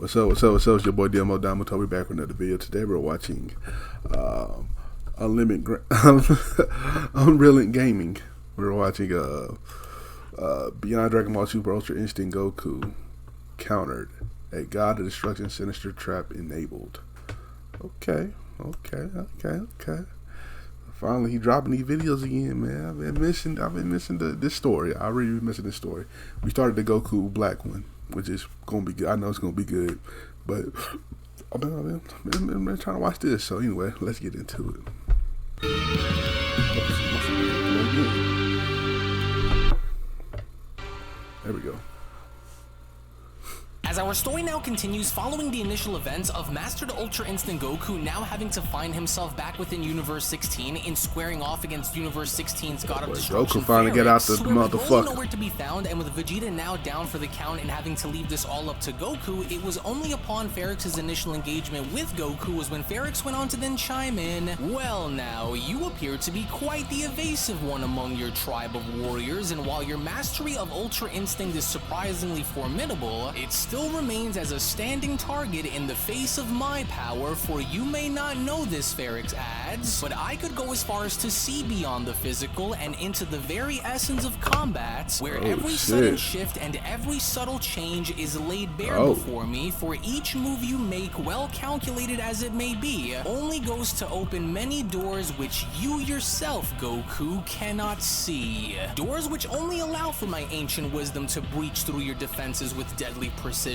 What's up? What's up? What's up? It's your boy Domuto. We're back with another video. Today we're watching UnrealEntGaming. We're watching Beyond Dragon Ball Super Ultra Instinct Goku countered. A God of Destruction Sinister Trap enabled. Okay. Finally, he dropping these videos again, man. I've been missing this story. I already been missing this story. We started the Goku Black one, which is gonna be good. I know it's gonna be good, but I've been trying to watch this. So anyway, let's get into it. There we go. As our story now continues, following the initial events of Mastered Ultra Instinct Goku now having to find himself back within Universe 16 in squaring off against Universe 16's God of Destruction, Goku finally get out the motherfucker. Nowhere to be found, and with Vegeta now down for the count and having to leave this all up to Goku, it was only upon Pharix's initial engagement with Goku was when Pharix went on to then chime in. Well, now you appear to be quite the evasive one among your tribe of warriors, and while your mastery of Ultra Instinct is surprisingly formidable, it's still remains as a standing target in the face of my power, for you may not know this, Pharix adds, but I could go as far as to see beyond the physical and into the very essence of combat, where every sudden shift and every subtle change is laid bare before me, for each move you make, well calculated as it may be, only goes to open many doors which you yourself, Goku, cannot see. Doors which only allow for my ancient wisdom to breach through your defenses with deadly precision,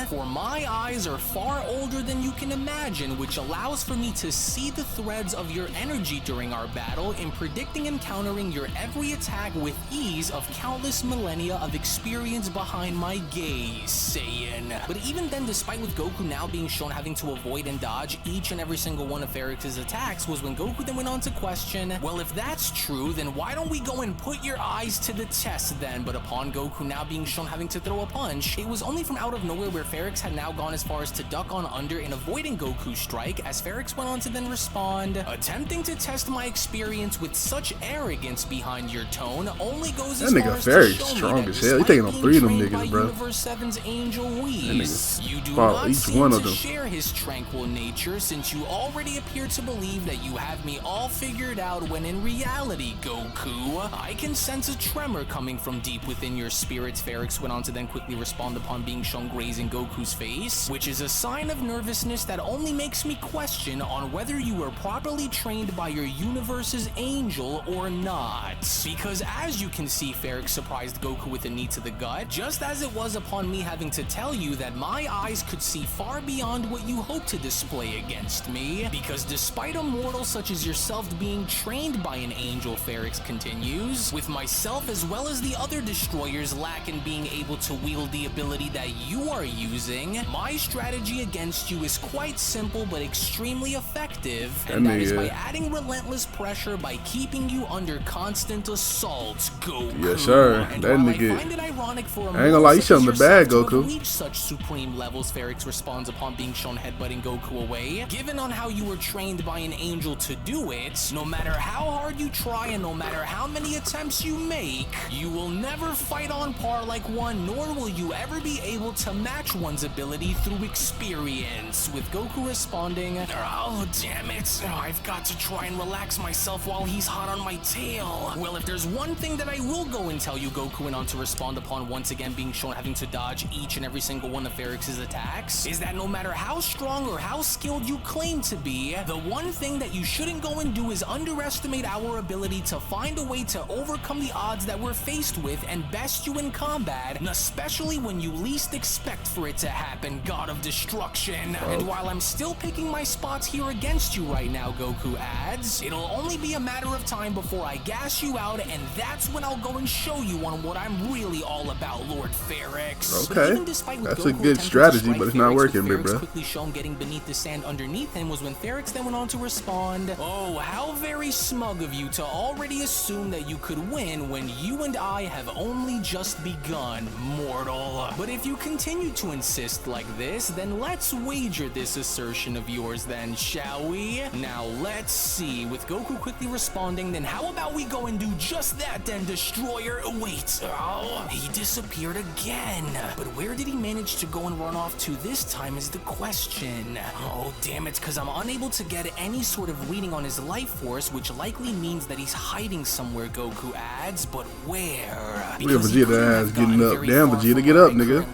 for my eyes are far older than you can imagine, which allows for me to see the threads of your energy during our battle in predicting and countering your every attack with ease of countless millennia of experience behind my gaze, Saiyan. But even then, despite with Goku now being shown having to avoid and dodge each and every single one of Pharix's attacks, was when Goku then went on to question, well, if that's true, then why don't we go and put your eyes to the test then? But upon Goku now being shown having to throw a punch, it was only from out of nowhere where Pharix had now gone as far as to duck on under in avoiding Goku's strike, as Pharix went on to then respond, attempting to test my experience with such arrogance behind your tone only goes as far as to show me that strong as hell. He taking on 3 of them niggas, bro. Universe 7's Angel Whis. You do not seem to share his tranquil nature, since you already appear to believe that you have me all figured out, when in reality, Goku, I can sense a tremor coming from deep within your spirits. Pharix went on to then quickly respond upon being shown grazing Goku's face, which is a sign of nervousness that only makes me question on whether you were properly trained by your universe's angel or not. Because as you can see, Pharix surprised Goku with a knee to the gut, just as it was upon me having to tell you that my eyes could see far beyond what you hope to display against me. Because despite a mortal such as yourself being trained by an angel, Pharix continues, with myself as well as the other destroyers lacking being able to wield the ability that you are using, my strategy against you is quite simple but extremely effective, and that is by adding relentless pressure by keeping you under constant assault, Goku. Yes, sir. And that nigga. I find it ironic for a I ain't gonna lie, you showing the bad, Goku. Reach such supreme levels, Pharix responds upon being shown headbutting Goku away. Given on how you were trained by an angel to do it, no matter how hard you try and no matter how many attempts you make, you will never fight on par like one, nor will you ever be able to match one's ability through experience, with Goku responding, oh damn it, I've got to try and relax myself while he's hot on my tail. Well, if there's one thing that I will go and tell you, Goku went on to respond upon once again being shown having to dodge each and every single one of Pharix's attacks, is that no matter how strong or how skilled you claim to be, the one thing that you shouldn't go and do is underestimate our ability to find a way to overcome the odds that we're faced with and best you in combat, and especially when you least expect for it to happen, God of Destruction. And while I'm still picking my spots here against you right now, Goku adds, it'll only be a matter of time before I gas you out, and that's when I'll go and show you on what I'm really all about, Lord Pharix. Okay, that's a good strategy, but it's not working, bro. Quickly shown getting beneath the sand underneath him was when Pharix then went on to respond, oh, how very smug of you to already assume that you could win when you and I have only just begun, mortal. But if you continue continue to insist like this, then let's wager this assertion of yours then, shall we? Now let's see, with Goku quickly responding, then how about we go and do just that then, Destroyer? Wait, oh, he disappeared again. But where did he manage to go and run off to this time is the question. Oh, damn it, because I'm unable to get any sort of reading on his life force, which likely means that he's hiding somewhere, Goku adds, but where? Look at Vegeta ass getting up. Damn, Vegeta, get up, nigga.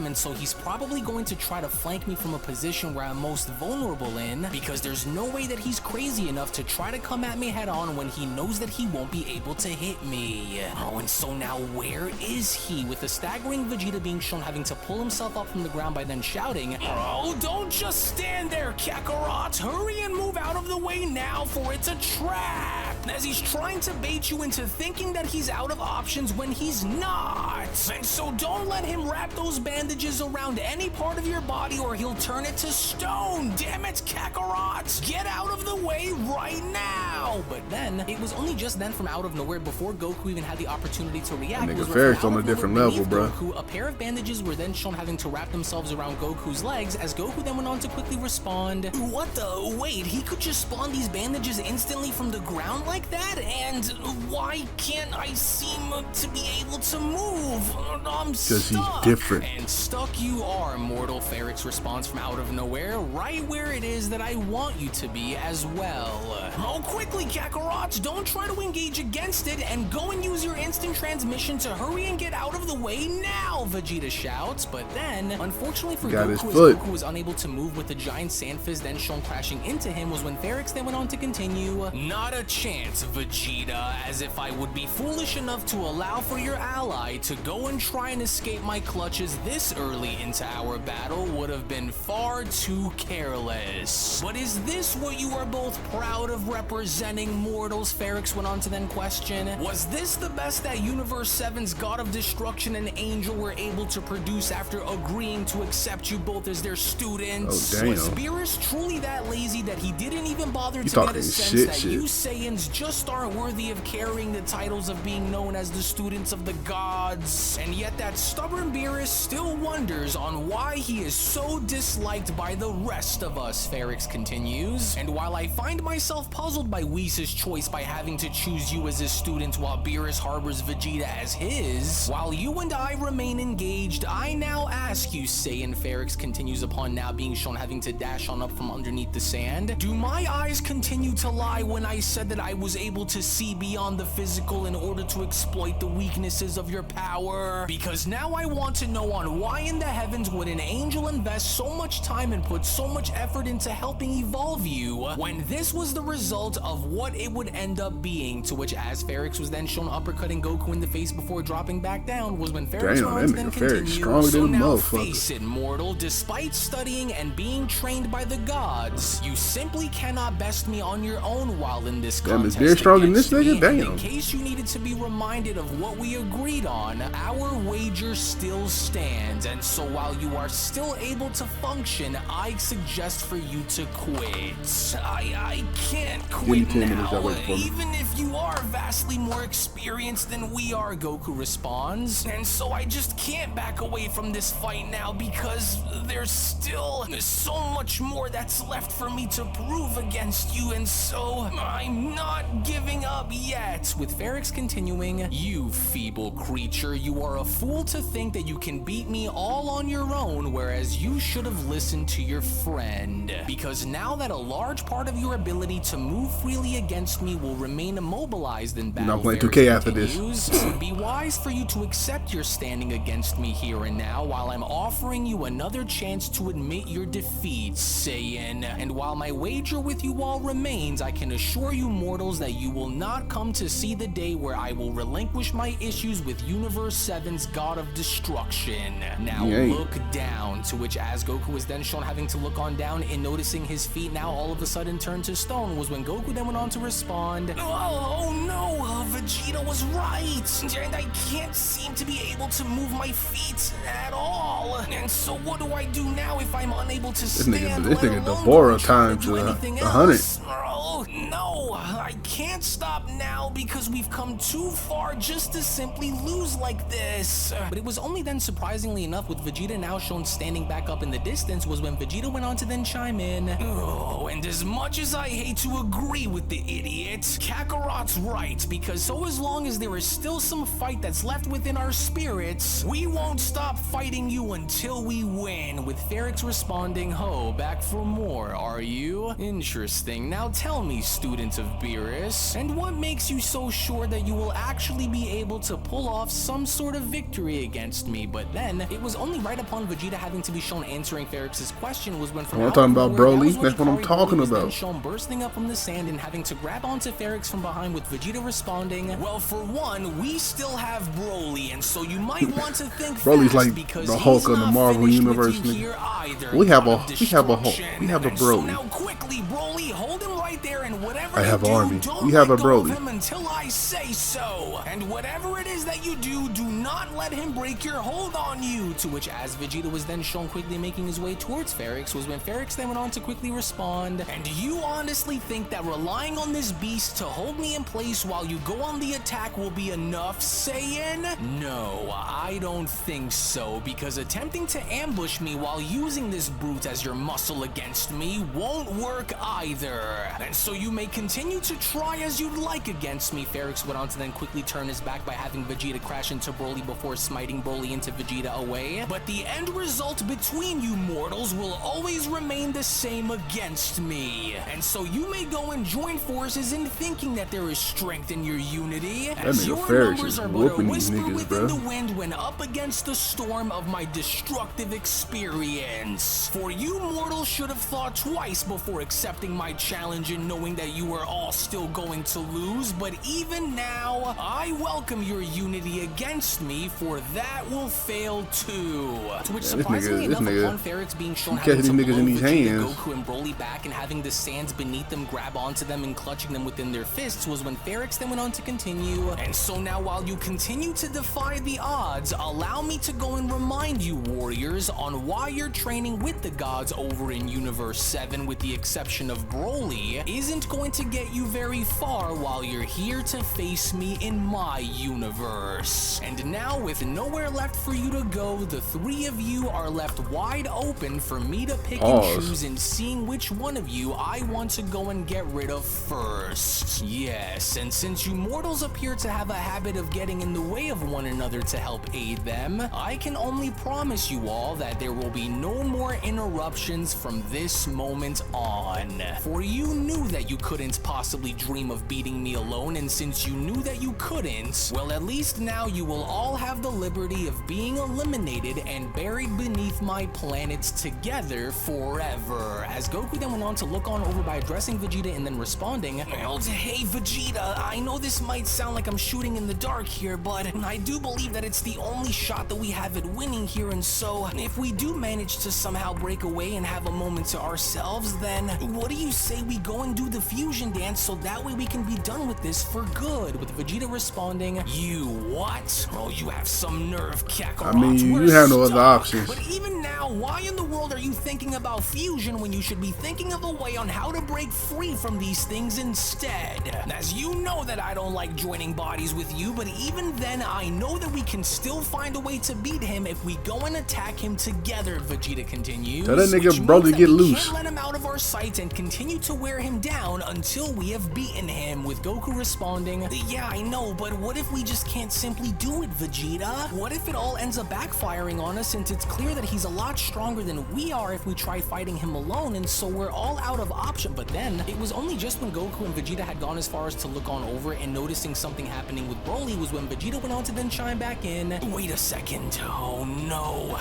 And so he's probably going to try to flank me from a position where I'm most vulnerable in, because there's no way that he's crazy enough to try to come at me head on when he knows that he won't be able to hit me. Oh, and so now where is he? With the staggering Vegeta being shown having to pull himself up from the ground by then shouting, "Oh, don't just stand there, Kakarot! Hurry and move out of the way now, for it's a trap!" As he's trying to bait you into thinking that he's out of options when he's not. And so don't let him wrap those bandages around any part of your body or he'll turn it to stone. Damn it, Kakarot! Get out of the way right now! But then, it was only just then from out of nowhere, before Goku even had the opportunity to react, nigga Pharix on a different level, bro. Goku, a pair of bandages were then shown having to wrap themselves around Goku's legs, as Goku then went on to quickly respond, "What the? Wait, he could just spawn these bandages instantly from the ground like that? And why can't I seem to be able to move? I'm stuck." Because he's different. And stuck you are, mortal. Pharix responds from out of nowhere, right where it is that I want you to be as well. Oh, quickly, Kakarot! Don't try to engage against it, and go and use your instant transmission to hurry and get out of the way now, Vegeta shouts. But then, unfortunately for Goku, as Goku was unable to move with the giant sand fist then shown crashing into him, was when Pharix then went on to continue, "Not a chance, Vegeta, as if I would be foolish enough to allow for your ally to go and try and escape my clutches this early into our battle would have been far too careless. But is this what you are both proud of representing, mortals?" Pharix went on to then question, "Was this the best that Universe 7's God of Destruction and Angel were able to produce after agreeing to accept you both as their students? Oh, damn. Was Beerus truly that lazy that he didn't even bother to get a sense that you Saiyans just aren't worthy of carrying the titles of being known as the students of the gods? And yet that stubborn Beerus still wonders on why he is so disliked by the rest of us," Pharix continues. "And while I find myself puzzled by Whis' choice by having to choose you as his student while Beerus harbors Vegeta as his, while you and I remain engaged, I now ask you, Saiyan," Pharix continues upon now being shown having to dash on up from underneath the sand, "do my eyes continue to lie when I said that I was able to see beyond the physical in order to exploit the weaknesses of your power? Because now I want to know on why in the heavens would an angel invest so much time and put so much effort into helping evolve you, when this was the result of what it would end up being?" To which, as Pharix was then shown uppercutting Goku in the face before dropping back down, was when Pharix then continued, "So now face it, mortal, despite studying and being trained by the gods, you simply cannot best me on your own while in this contest. Damn, strong in this nigga? Damn. In case you needed to be reminded of what we agreed on, our wager still stands, and so while you are still able to function, I suggest for you to quit." I can't quit now, even if you are vastly more experienced than we are," Goku responds. "And so I just can't back away from this fight now, because there's still so much more that's left for me to prove against you, and so I'm not giving up yet." With Pharix continuing, "You feeble creature, you are a fool to think that you can beat me all on your own, whereas you should have listened to your friend. Because now that a large part of your ability to move freely against me will remain immobilized in battle, I'm playing 2K after this. It would be wise for you to accept your standing against me here and now, while I'm offering you another chance to admit your defeat, Saiyan. And while my wager with you all remains, I can assure you mortals that you will not come to see the day where I will relinquish my issues with Universe 7's God of Destruction. Now look down." To which, as Goku was then shown having to look on down and noticing his feet now all of a sudden turned to stone, was when Goku then went on to respond, "Oh no, Vegeta was right, and I can't seem to be able to move my feet at all. And so what do I do now if I'm unable to stand? This nigga Deborah times 100. Oh no, I can't can't stop now because we've come too far just to simply lose like this. But it was only then, surprisingly enough, with Vegeta now shown standing back up in the distance, was when Vegeta went on to then chime in. Oh, and as much as I hate to agree with the idiot, Kakarot's right, because so as long as there is still some fight that's left within our spirits, we won't stop fighting you until we win, with Pharix responding, "Ho, back for more, are you? Interesting. Now tell me, student of Beerus, and what makes you so sure that you will actually be able to pull off some sort of victory against me?" But then, it was only right upon Vegeta having to be shown answering Pharix's question was when from I'm talking about Broly. That's what I'm talking about. Shown bursting up from the sand and having to grab onto Pharix from behind, with Vegeta responding, "Well, for one, we still have Broly, and so you might want to think Broly's fast, like because the Hulk he's of the not Marvel finished universe, with you nigga. here either, We have a God of Hulk. We have a destruction." So Broly. now quickly, Broly, hold him right there, and whatever I have you an do, army. don't We have let a go of Broly. him until I say so. And whatever it is that you do, do not let him break your hold on you. To which, as Vegeta was then shown quickly making his way towards Pharix, was when Pharix then went on to quickly respond, "And you honestly think that relying on this beast to hold me in place while you go on the attack will be enough, Saiyan? No, I don't think so, because attempting to ambush me while using this brute as your muscle against me won't work either. And so you may continue to try as you'd like against me." Pharix went on to then quickly turn his back by having Vegeta crash into Broly before smiting Broly into Vegeta away. "But the end result between you mortals will always remain the same against me. And so you may go and join forces in thinking that there is strength in your unity, as your Pharix numbers is are but a whooping these whisper niggas, within bruh. the wind when up against the storm of my destructive experience. For you mortals should have thought twice before accepting my challenge and knowing that you are all still going to lose, but even now, I welcome your unity against me, for that will fail too." To which, surprisingly enough, upon Pharix being shown having to blow Vegeta, Goku, and Broly back and having the sands beneath them grab onto them and clutching them within their fists, was when Pharix then went on to continue. "And so now, while you continue to defy the odds, allow me to go and remind you, warriors, on why you're training with the gods over in Universe 7, with the exception of Broly, isn't going to get you very far while you're here to face me in my universe. And now, with nowhere left for you to go, the three of you are left wide open for me to pick and choose in seeing which one of you I want to go and get rid of first. Yes, and since you mortals appear to have a habit of getting in the way of one another to help aid them, I can only promise you all that there will be no more interruptions from this moment on. For you knew that you couldn't possibly dream of beating me alone, and since you knew that you couldn't, well, at least now you will all have the liberty of being eliminated and buried beneath my planets together forever." As Goku then went on to look on over by addressing Vegeta and then responding, "Well, hey Vegeta, I know this might sound like I'm shooting in the dark here, but I do believe that it's the only shot that we have at winning here, and so if we do manage to somehow break away and have a moment to ourselves, then what do you say we go and do the fusion dance so that way we can be done with this for good?" With Vegeta responding, "You what? Oh, you have some nerve, Kakarot. I mean, We're you have no other stuck. options. But even now, why in the world are you thinking about fusion when you should be thinking of a way on how to break free from these things instead? As you know that I don't like joining bodies with you, but even then, I know that we can still find a way to beat him if we go and attack him together," Vegeta continues. Tell that nigga which Broly means that get we loose. can't let him out of our sight and continue to wear him down until we have beaten him, with Goku responding, "Yeah, I know, but what if we just can't simply do it, Vegeta? What if it all ends up backfiring on us, since it's clear that he's a lot stronger than we are if we try fighting him alone, and so we're all out of option?" But then, it was only just when Goku and Vegeta had gone as far as to look on over and noticing something happening with Broly was when Vegeta went on to then chime back in, "Wait a second, oh no,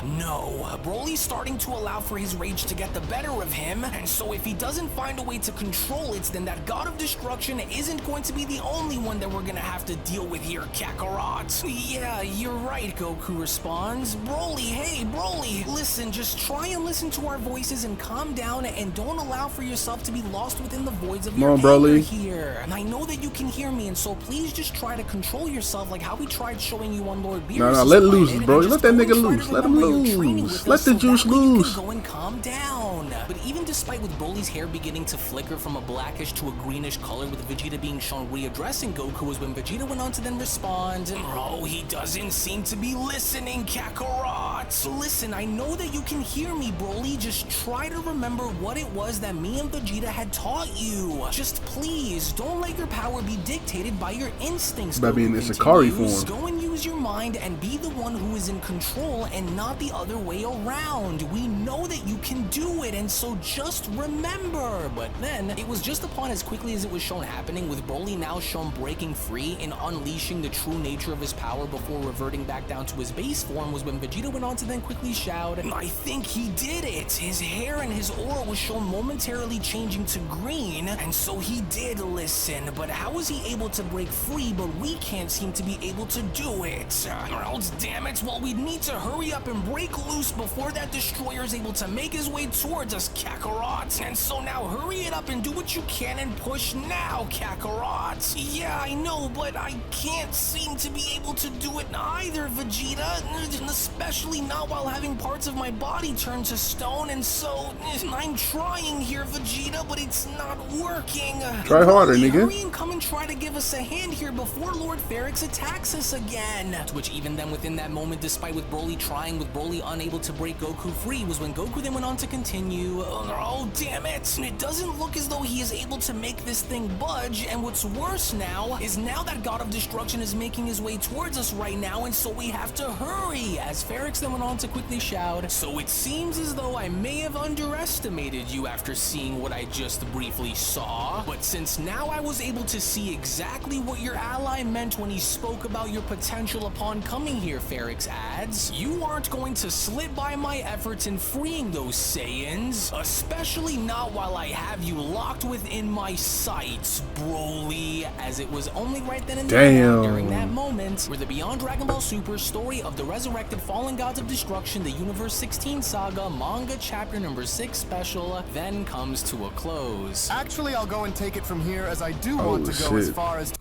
Broly's starting to allow for his rage to get the better of him, and so if he doesn't find a way to control it, then that god of destruction isn't going to be the only one that we're gonna have to deal with here, Kakarot." "Yeah, you're right," Goku responds. "Broly, hey Broly, listen, just try and listen to our voices and calm down, and don't allow for yourself to be lost within the voids of your anger here. And I know that you can hear me, and so please just try to control yourself like how we tried showing you on Lord Beerus'. No, let loose, bro. Let that nigga loose. Let him loose. Let the juice loose." Go and calm down. But even despite despite with Broly's hair beginning to flicker from a blackish to a greenish color, with Vegeta being shown readdressing Goku, was when Vegeta went on to then respond, "Bro, he doesn't seem to be listening, Kakarot. Listen, I know that you can hear me, Broly. Just try to remember what it was that me and Vegeta had taught you. Just please, don't let your power be dictated by your instincts." By being in Sakari form. "Go and use your mind and be the one who is in control and not the other way around. We know that you can do it, and so just remember." But then, it was just upon as quickly as it was shown happening, with Broly now shown breaking free and unleashing the true nature of his power before reverting back down to his base form, was when Vegeta went on to then quickly shout, "I think he did it. His hair and his aura was shown momentarily changing to green, and so he did listen. But how was he able to break free, but we can't seem to be able to do it? Or else, damn it, well, we need to hurry up and break loose before that destroyer is able to make his way towards us, Kakarot. And so now hurry it up and do what you can and push now, Kakarot." "Yeah, I know, but I can't seem to be able to do it either, Vegeta, especially not while having parts of my body turn to stone, and so I'm trying here, Vegeta, but it's not working. Try harder, nigga. Hurry and come and try to give us a hand here before Lord Pharix attacks us again." To which even then within that moment, despite with Broly trying, with Broly unable to break Goku free, was when Goku then went on to continue, "Oh, damn it. It doesn't look as though he is able to make this thing budge, and what's worse now is now that God of Destruction is making his way towards us right now, and so we have to hurry," as Pharix then went on to quickly shout, "So it seems as though I may have underestimated you after seeing what I just briefly saw, but since now I was able to see exactly what your ally meant when he spoke about your potential upon coming here," Pharix adds, "you aren't going to slip by my efforts in freeing those Saiyans, especially not while I have you locked within my sights, Broly," as it was only right then and there during that moment where the Beyond Dragon Ball Super story of the Resurrected Fallen Gods of Destruction, the Universe 16 Saga Manga Chapter number 6 special then comes to a close. Actually, I'll go and take it from here, as I do want to go as far as...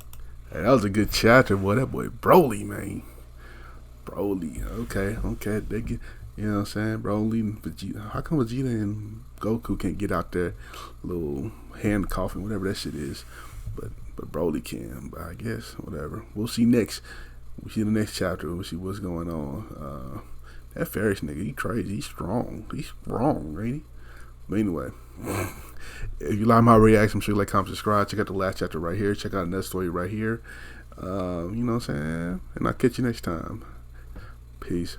Hey, that was a good chapter, boy. That boy Broly, man. Broly. Okay. They get, you know what I'm saying? Broly and Vegeta. How come Vegeta and Goku can't get out their little hand coffin, whatever that shit is? But Broly can. But I guess, whatever. We'll see next. We'll see the next chapter. We'll see what's going on. That Pharix nigga, he crazy. He's strong. He's strong, ain't he? But anyway, if you like my reaction, make sure you like, comment, subscribe. Check out the last chapter right here. Check out another story right here. You know what I'm saying? And I'll catch you next time. Peace.